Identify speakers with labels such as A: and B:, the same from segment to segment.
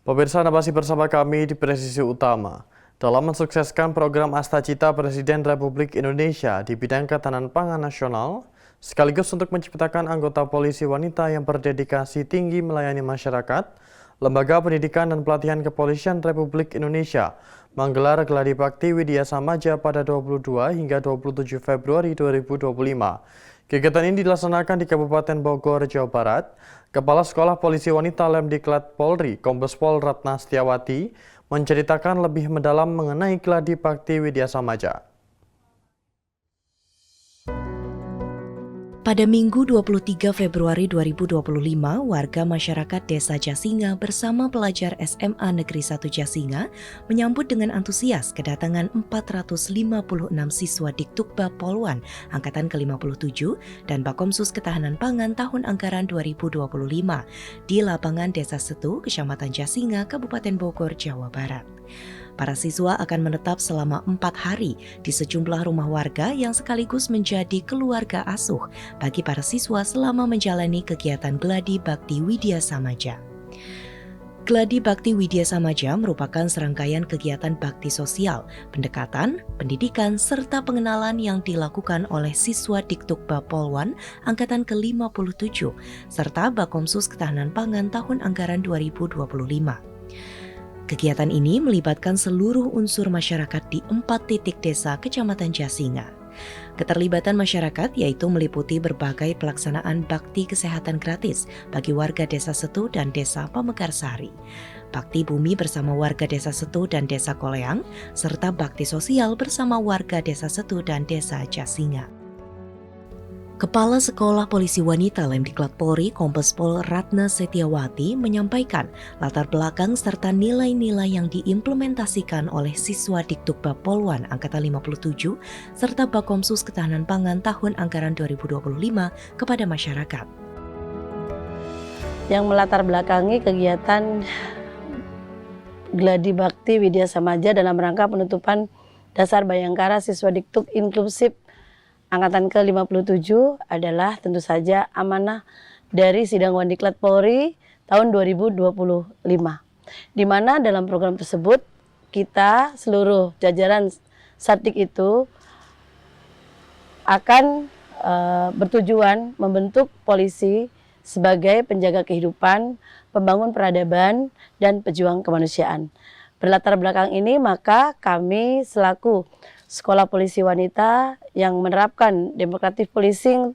A: Pemirsa, Anda masih bersama kami di Presisi Utama. Dalam mensukseskan program Astacita Presiden Republik Indonesia di bidang ketahanan pangan nasional, sekaligus untuk menciptakan anggota polisi wanita yang berdedikasi tinggi melayani masyarakat, Lembaga Pendidikan dan Pelatihan Kepolisian Republik Indonesia menggelar Gladi Bakti Widya Samaja pada 22 hingga 27 Februari 2025. Kegiatan ini dilaksanakan di Kabupaten Bogor, Jawa Barat. Kepala Sekolah Polisi Wanita Lemdiklat Polri, Kombes Pol Ratna Setiawati, menceritakan lebih mendalam mengenai Gladi Bakti Widya Samaja.
B: Pada Minggu 23 Februari 2025, warga masyarakat Desa Jasinga bersama pelajar SMA Negeri 1 Jasinga menyambut dengan antusias kedatangan 456 siswa Dikdukbab Polwan Angkatan ke-57 dan Bakomsus Ketahanan Pangan tahun anggaran 2025 di lapangan Desa Setu, Kecamatan Jasinga, Kabupaten Bogor, Jawa Barat. Para siswa akan menetap selama 4 hari di sejumlah rumah warga yang sekaligus menjadi keluarga asuh bagi para siswa selama menjalani kegiatan Gladi Bakti Widya Samaja. Gladi Bakti Widya Samaja merupakan serangkaian kegiatan bakti sosial, pendekatan, pendidikan, serta pengenalan yang dilakukan oleh siswa Dikdukbab Polwan Angkatan ke-57 serta Bakomsus Ketahanan Pangan tahun anggaran 2025. Kegiatan ini melibatkan seluruh unsur masyarakat di 4 titik desa Kecamatan Jasinga. Keterlibatan masyarakat yaitu meliputi berbagai pelaksanaan bakti kesehatan gratis bagi warga Desa Setu dan Desa Pamekarsari, bakti bumi bersama warga Desa Setu dan Desa Koleang, serta bakti sosial bersama warga Desa Setu dan Desa Jasinga. Kepala Sekolah Polisi Wanita Lemdiklat Polri, Kombes Pol Ratna Setiawati menyampaikan latar belakang serta nilai-nilai yang diimplementasikan oleh siswa Dikdukbab Polwan Angkatan 57 serta Bakomsus Ketahanan Pangan tahun anggaran 2025 kepada masyarakat.
C: Yang melatar belakangi kegiatan Gladi Bakti Widya Samaja dalam rangka penutupan Dasar Bayangkara Siswa Dikduk Inklusif Angkatan ke-57 adalah tentu saja amanah dari Sidang Wandiklat Polri tahun 2025. Di mana dalam program tersebut kita seluruh jajaran Satdik itu akan bertujuan membentuk polisi sebagai penjaga kehidupan, pembangun peradaban, dan pejuang kemanusiaan. Berlatar belakang ini maka kami selaku Sekolah Polisi Wanita yang menerapkan democratic policing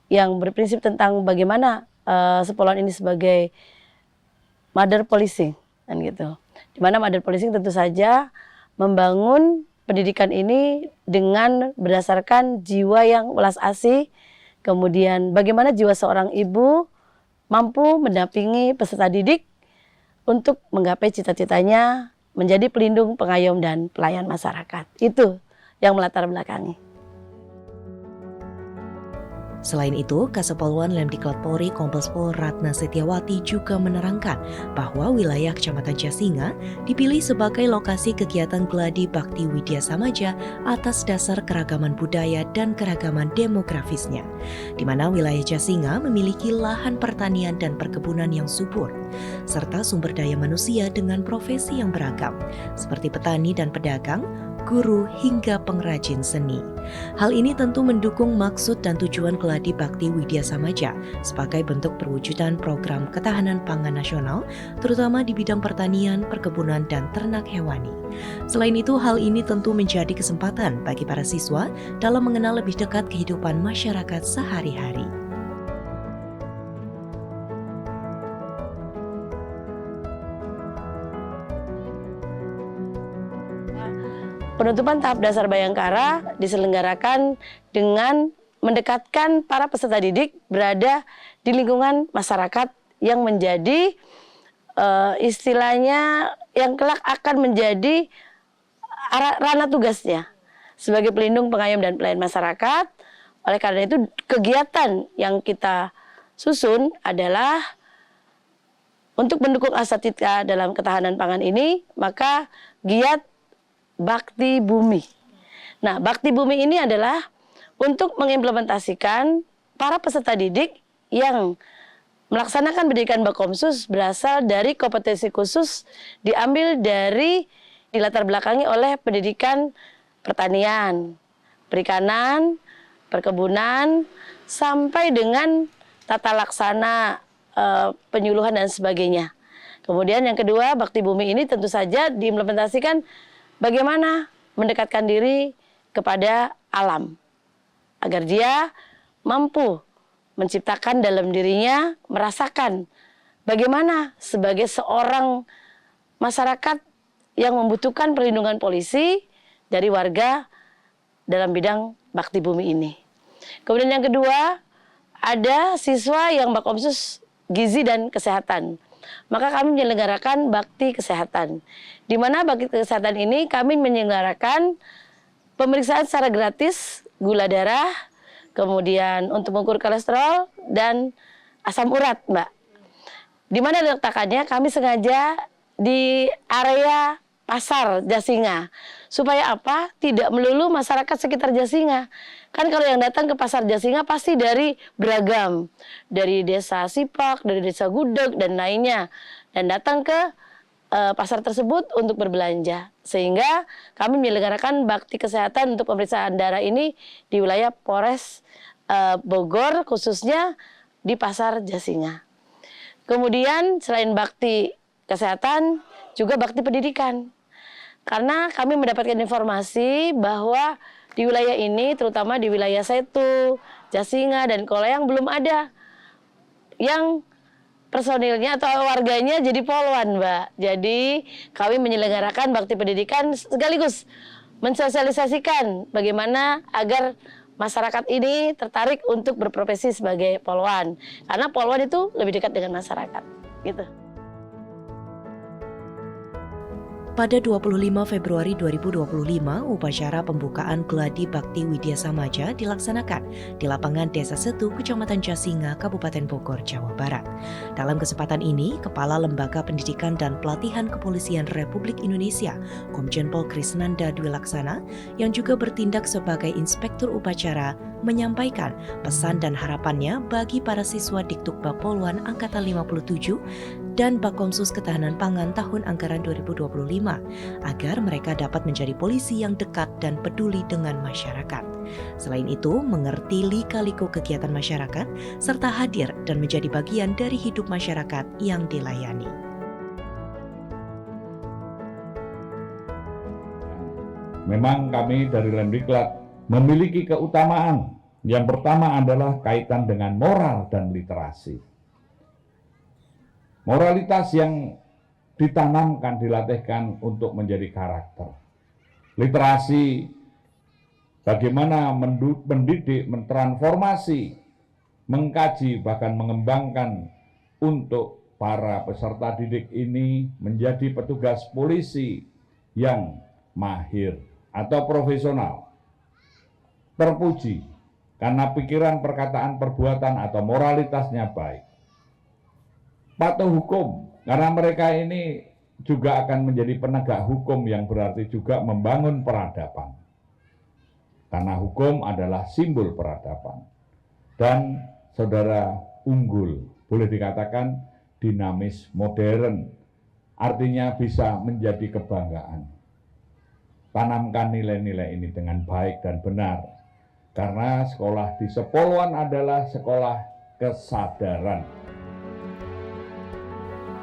C: yang berprinsip tentang bagaimana Sepolwan ini sebagai mother policing kan gitu. Di mana mother policing tentu saja membangun pendidikan ini dengan berdasarkan jiwa yang welas asih, kemudian bagaimana jiwa seorang ibu mampu mendampingi peserta didik untuk menggapai cita-citanya menjadi pelindung, pengayom, dan pelayan masyarakat. Itu yang melatar belakangi.
B: Selain itu, Kasepolwan Lemdiklat Polri Kombes Pol Ratna Setiawati juga menerangkan bahwa wilayah Kecamatan Jasinga dipilih sebagai lokasi kegiatan Gladi Bakti Widya Samaja atas dasar keragaman budaya dan keragaman demografisnya, di mana wilayah Jasinga memiliki lahan pertanian dan perkebunan yang subur, serta sumber daya manusia dengan profesi yang beragam, seperti petani dan pedagang, guru, hingga pengrajin seni. Hal ini tentu mendukung maksud dan tujuan Gladi Bakti Widya Samaja sebagai bentuk perwujudan program ketahanan pangan nasional, terutama di bidang pertanian, perkebunan, dan ternak hewani. Selain itu, hal ini tentu menjadi kesempatan bagi para siswa dalam mengenal lebih dekat kehidupan masyarakat sehari-hari.
C: Penutupan tahap dasar Bayangkara diselenggarakan dengan mendekatkan para peserta didik berada di lingkungan masyarakat yang menjadi istilahnya yang kelak akan menjadi ranah tugasnya sebagai pelindung, pengayom, dan pelayan masyarakat. Oleh karena itu kegiatan yang kita susun adalah untuk mendukung Astacita dalam ketahanan pangan ini, maka giat Bakti Bumi. Nah, Bakti Bumi ini adalah untuk mengimplementasikan para peserta didik yang melaksanakan pendidikan Bakomsus berasal dari kompetensi khusus diambil dari dilatar belakangi oleh pendidikan pertanian, perikanan, perkebunan, sampai dengan tata laksana, penyuluhan dan sebagainya. Kemudian yang kedua, Bakti Bumi ini tentu saja diimplementasikan bagaimana mendekatkan diri kepada alam, agar dia mampu menciptakan dalam dirinya, merasakan bagaimana sebagai seorang masyarakat yang membutuhkan perlindungan polisi dari warga dalam bidang bakti bumi ini. Kemudian yang kedua, ada siswa yang Bakomsus gizi dan kesehatan. Maka kami menyelenggarakan bakti kesehatan. Di mana bakti kesehatan ini kami menyelenggarakan pemeriksaan secara gratis gula darah, kemudian untuk mengukur kolesterol dan asam urat, Mbak. Di mana letakkannya kami sengaja di area pasar Jasinga. Supaya apa? Tidak melulu masyarakat sekitar Jasinga. Kan kalau yang datang ke pasar Jasinga pasti dari beragam. Dari desa Sipak, dari desa Gudeg, dan lainnya. Dan datang ke pasar tersebut untuk berbelanja. Sehingga kami menyelenggarakan bakti kesehatan untuk pemeriksaan darah ini di wilayah Polres Bogor, khususnya di pasar Jasinga. Kemudian selain bakti kesehatan, juga bakti pendidikan. Karena kami mendapatkan informasi bahwa di wilayah ini, terutama di wilayah Setu, Jasinga, dan Kolayang belum ada yang personilnya atau warganya jadi poluan, Mbak. Jadi kami menyelenggarakan bakti pendidikan sekaligus mensosialisasikan bagaimana agar masyarakat ini tertarik untuk berprofesi sebagai poluan. Karena poluan itu lebih dekat dengan masyarakat, gitu.
B: Pada 25 Februari 2025, upacara pembukaan Gladi Bakti Widya Samaja dilaksanakan di lapangan Desa Setu, Kecamatan Jasinga, Kabupaten Bogor, Jawa Barat. Dalam kesempatan ini, Kepala Lembaga Pendidikan dan Pelatihan Kepolisian Republik Indonesia, Komjen Pol Krisnanda Dwi Laksana, yang juga bertindak sebagai inspektur upacara, menyampaikan pesan dan harapannya bagi para siswa Dikduk Poluan Angkatan 57 dan Bakomsus Ketahanan Pangan tahun anggaran 2025 agar mereka dapat menjadi polisi yang dekat dan peduli dengan masyarakat. Selain itu, mengerti lika-liku kegiatan masyarakat serta hadir dan menjadi bagian dari hidup masyarakat yang dilayani.
D: Memang kami dari Lemdiklat memiliki keutamaan. Yang pertama adalah kaitan dengan moral dan literasi. Moralitas yang ditanamkan, dilatihkan untuk menjadi karakter. Literasi, bagaimana mendidik, mentransformasi, mengkaji, bahkan mengembangkan untuk para peserta didik ini menjadi petugas polisi yang mahir atau profesional. Terpuji karena pikiran, perkataan, perbuatan atau moralitasnya baik. Patuh hukum, karena mereka ini juga akan menjadi penegak hukum yang berarti juga membangun peradaban. Karena hukum adalah simbol peradaban. Dan saudara unggul, boleh dikatakan dinamis, modern, artinya bisa menjadi kebanggaan. Tanamkan nilai-nilai ini dengan baik dan benar. Karena sekolah di Sepoluan adalah sekolah kesadaran.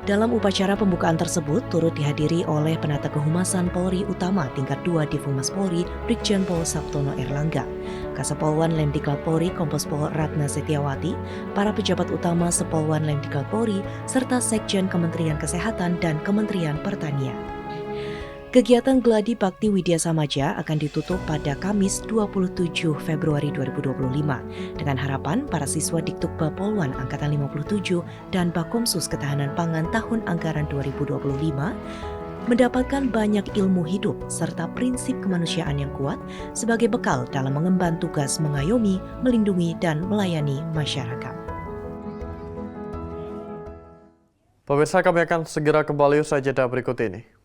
B: Dalam upacara pembukaan tersebut turut dihadiri oleh Penata Kehumasan Polri Utama tingkat 2 Divhumas Polri Brigjen Pol Sabtono Erlangga, Kasepolwan Lemdiklat Polri Kompos Pol Ratna Setiawati, para pejabat utama Sepolwan Lemdiklat Polri, serta Sekjen Kementerian Kesehatan dan Kementerian Pertanian. Kegiatan Gladi Bakti Widya Samaja akan ditutup pada Kamis 27 Februari 2025 dengan harapan para siswa Dikduk Poluan Angkatan 57 dan Bakomsus Ketahanan Pangan tahun anggaran 2025 mendapatkan banyak ilmu hidup serta prinsip kemanusiaan yang kuat sebagai bekal dalam mengemban tugas mengayomi, melindungi, dan melayani masyarakat.
A: Pemirsa, kami akan segera kembali usai jeda berikut ini.